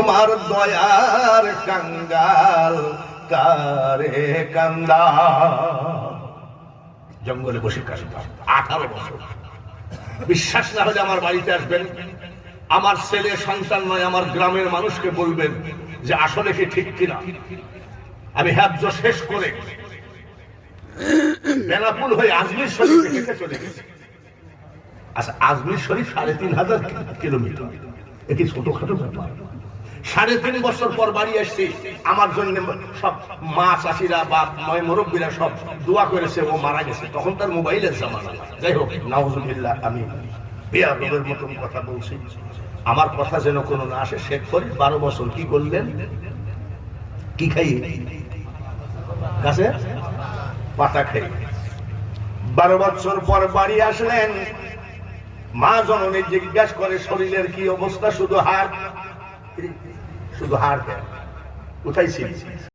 তোমার দয়ার কাঙ্গাল কারে কান্দা। জঙ্গলে বসে কাশতাম 18 বছর। বিশ্বাস না হলে আমার বাড়িতে আসবেন, আমার ছেলে সন্তান নয় আমার গ্রামের মানুষকে বলবেন যে আসলে কি ঠিক কিনা। আমি হ্যাবজ শেষ করে বেনাপুল হয়ে আজমির শরীফে হেঁটে চলে গেছি। আচ্ছা, আজমির শরীফ 3500 কিলোমিটার, এটি ছোটখাটো ব্যাপার। 3.5 বছর পর বাড়ি আসছি, আমার জন্য সব মা চাষিরা বা মুরব্বীরা সব দোয়া করেছে, ও মারা গেছে। তখন তার মোবাইলের জামানা। যাই হোক, নাউজুবিল্লাহ, আমি বেয়াদবের মতন কথা বলছি, আমার কথা যেন কোনো না আসে। শেখ ফরিদ 12 বছর কি করলেন? কি খাই? গাছে পাতা খাই। 12 বছর পর বাড়ি আসলেন। মা জননী জিজ্ঞাসা করে শরীরের কি অবস্থা? শুধু হাড়, শুধু হাড় উঠাইছি।